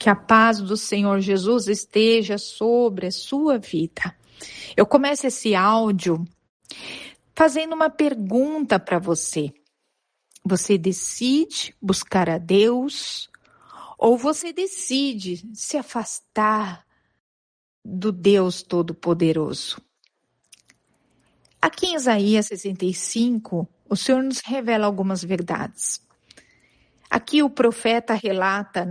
Que a paz do Senhor Jesus esteja sobre a sua vida. Eu começo esse áudio fazendo uma pergunta para você. Você decide buscar a Deus ou você decide se afastar do Deus Todo-Poderoso? Aqui em Isaías 65, o Senhor nos revela algumas verdades. Aqui o profeta relata,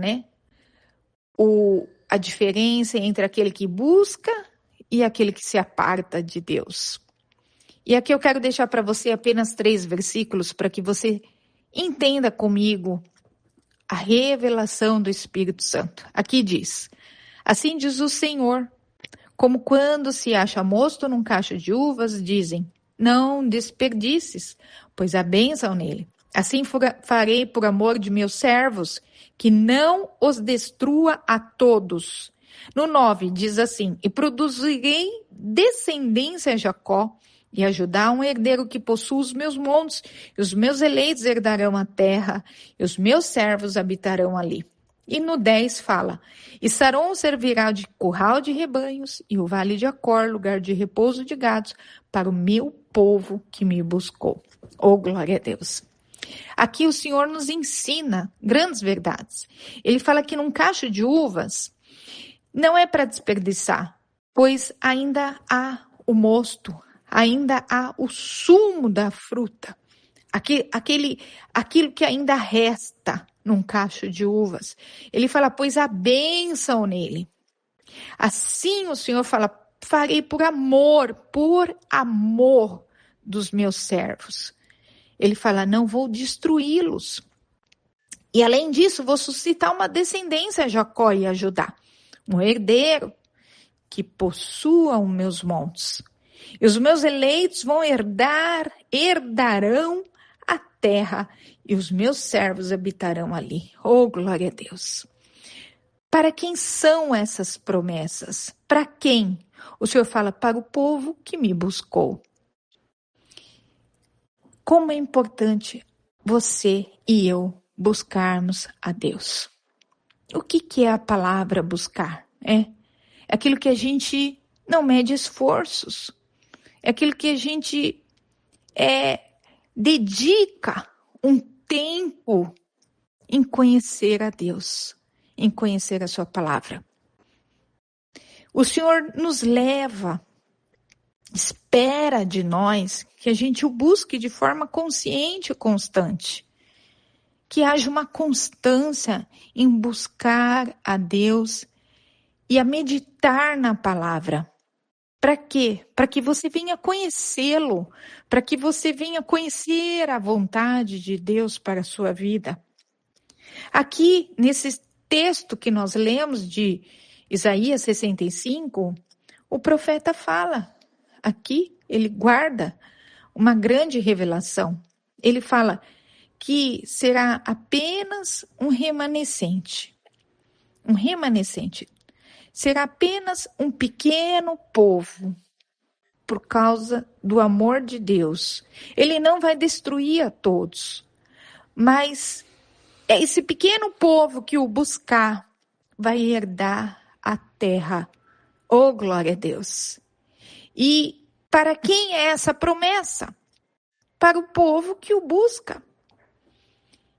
a diferença entre aquele que busca e aquele que se aparta de Deus. E aqui eu quero deixar para você apenas 3 versículos para que você entenda comigo a revelação do Espírito Santo. Aqui diz: assim diz o Senhor, como quando se acha mosto num cacho de uvas, dizem, não desperdices, pois há bênção nele. Assim farei por amor de meus servos, que não os destrua a todos. No 9 diz assim, e produzirei descendência a Jacó, e a Judá um herdeiro que possua os meus montes, e os meus eleitos herdarão a terra, e os meus servos habitarão ali. E no 10 fala, e Saron servirá de curral de rebanhos, e o vale de Acor, lugar de repouso de gados, para o meu povo que me buscou. Oh, glória a Deus! Aqui o Senhor nos ensina grandes verdades. Ele fala que num cacho de uvas não é para desperdiçar, pois ainda há o mosto, ainda há o sumo da fruta, aquilo que ainda resta num cacho de uvas. Ele fala, pois há bênção nele. Assim o Senhor fala, farei por amor dos meus servos. Ele fala, não vou destruí-los. E além disso, vou suscitar uma descendência a Jacó e a Judá, um herdeiro que possua os meus montes. E os meus eleitos vão herdarão a terra, e os meus servos habitarão ali. Oh, glória a Deus! Para quem são essas promessas? Para quem? O Senhor fala, para o povo que me buscou. Como é importante você e eu buscarmos a Deus. O que é a palavra buscar? É aquilo que a gente não mede esforços. É aquilo que a gente dedica um tempo em conhecer a Deus, em conhecer a sua palavra. O Senhor nos leva, espera de nós que a gente o busque de forma consciente e constante. Que haja uma constância em buscar a Deus e a meditar na palavra. Para quê? Para que você venha conhecê-lo, para que você venha conhecer a vontade de Deus para a sua vida. Aqui, nesse texto que nós lemos de Isaías 65, o profeta fala, aqui ele guarda uma grande revelação. Ele fala que será apenas um remanescente. Um remanescente. Será apenas um pequeno povo, por causa do amor de Deus. Ele não vai destruir a todos, mas é esse pequeno povo que o buscar vai herdar a terra. Oh, glória a Deus! E para quem é essa promessa? Para o povo que o busca.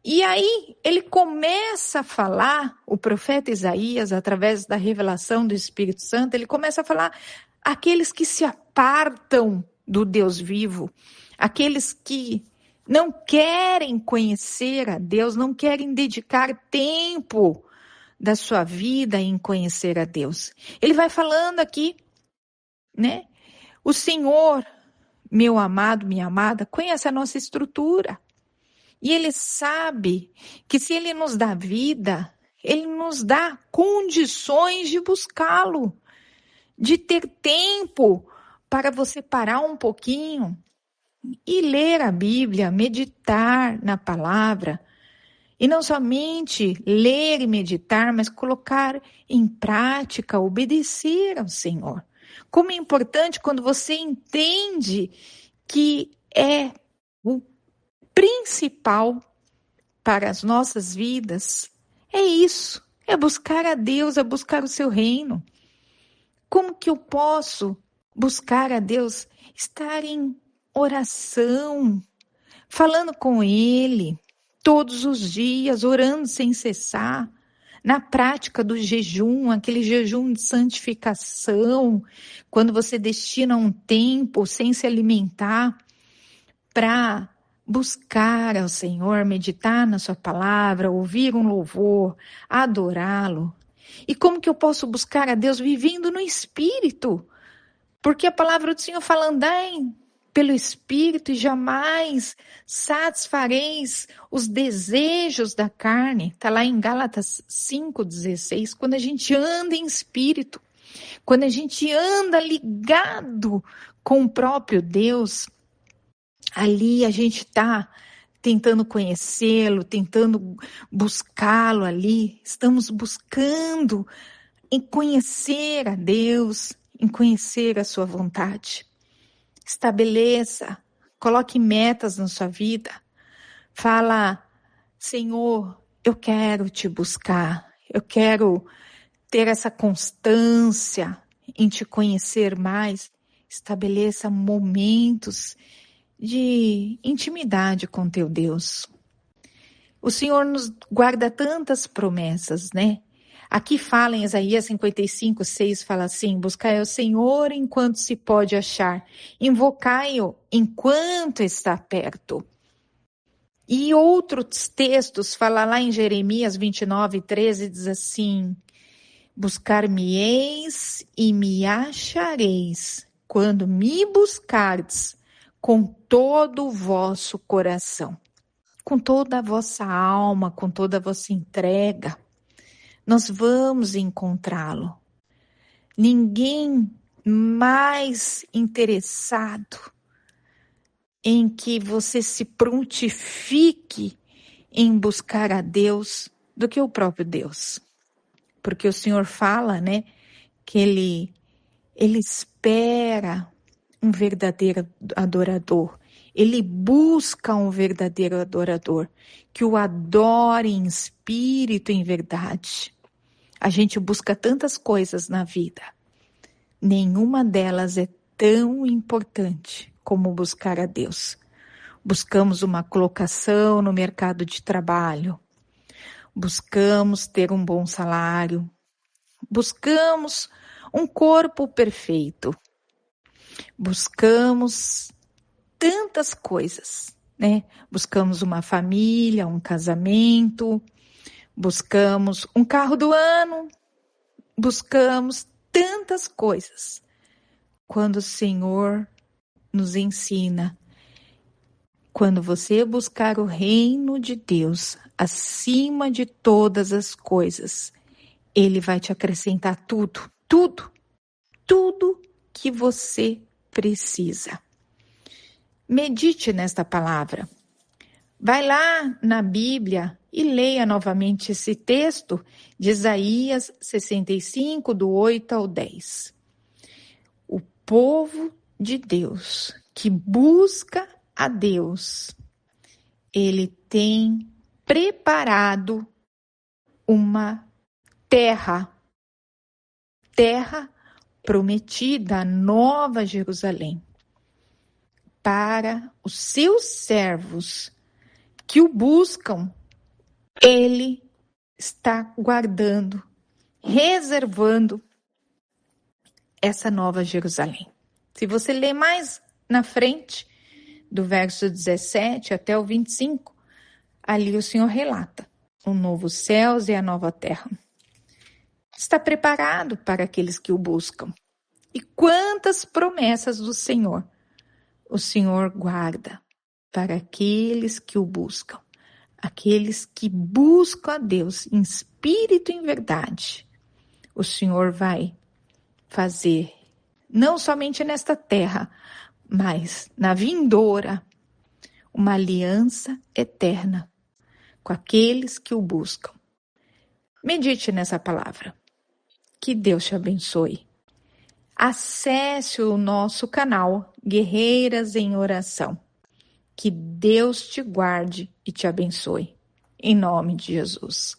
E aí ele começa a falar, o profeta Isaías, através da revelação do Espírito Santo, ele começa a falar aqueles que se apartam do Deus vivo, aqueles que não querem conhecer a Deus, não querem dedicar tempo da sua vida em conhecer a Deus. Ele vai falando aqui, O Senhor, meu amado, minha amada, conhece a nossa estrutura. E Ele sabe que se Ele nos dá vida, Ele nos dá condições de buscá-lo, de ter tempo para você parar um pouquinho e ler a Bíblia, meditar na palavra. E não somente ler e meditar, mas colocar em prática, obedecer ao Senhor. Como é importante quando você entende que é o principal para as nossas vidas, é isso, É buscar a Deus, é buscar o seu reino. Como que eu posso buscar a Deus? Estar em oração, falando com Ele todos os dias, orando sem cessar. Na prática do jejum, aquele jejum de santificação, quando você destina um tempo sem se alimentar para buscar ao Senhor, meditar na sua palavra, ouvir um louvor, adorá-lo. E como que eu posso buscar a Deus vivendo no Espírito? Porque a palavra do Senhor fala, andai pelo Espírito e jamais satisfareis os desejos da carne. Está lá em Gálatas 5,16. Quando a gente anda em Espírito, quando a gente anda ligado com o próprio Deus, ali a gente está tentando conhecê-lo, tentando buscá-lo ali. Estamos buscando em conhecer a Deus, em conhecer a sua vontade. Estabeleça, coloque metas na sua vida. Fala, Senhor, eu quero te buscar, eu quero ter essa constância em te conhecer mais. Estabeleça momentos de intimidade com teu Deus. O Senhor nos guarda tantas promessas, né? Aqui fala em Isaías 55:6, fala assim, buscai ao Senhor enquanto se pode achar, invocai-o enquanto está perto. E outros textos, fala lá em Jeremias 29:13, diz assim, buscar-me-eis e me achareis, quando me buscardes com todo o vosso coração, com toda a vossa alma, com toda a vossa entrega. Nós vamos encontrá-lo. Ninguém mais interessado em que você se prontifique em buscar a Deus do que o próprio Deus. Porque o Senhor fala, né, que Ele espera um verdadeiro adorador. Ele busca um verdadeiro adorador, que o adore em espírito e em verdade. A gente busca tantas coisas na vida. Nenhuma delas é tão importante como buscar a Deus. Buscamos uma colocação no mercado de trabalho. Buscamos ter um bom salário. Buscamos um corpo perfeito. Buscamos tantas coisas, né? Buscamos uma família, um casamento, buscamos um carro do ano, buscamos tantas coisas. Quando o Senhor nos ensina, quando você buscar o reino de Deus acima de todas as coisas, Ele vai te acrescentar tudo, tudo, tudo que você precisa. Medite nesta palavra. Vai lá na Bíblia e leia novamente esse texto de Isaías 65, do 8 ao 10. O povo de Deus que busca a Deus, ele tem preparado uma terra prometida, a Nova Jerusalém, para os seus servos que o buscam. Ele está guardando, reservando essa Nova Jerusalém. Se você ler mais na frente, do verso 17 até o 25, ali o Senhor relata o novo céus e a nova terra. Está preparado para aqueles que o buscam. E quantas promessas do Senhor o Senhor guarda para aqueles que o buscam. Aqueles que buscam a Deus em espírito e em verdade. O Senhor vai fazer, não somente nesta terra, mas na vindoura, uma aliança eterna com aqueles que o buscam. Medite nessa palavra. Que Deus te abençoe. Acesse o nosso canal Guerreiras em Oração. Que Deus te guarde e te abençoe. Em nome de Jesus.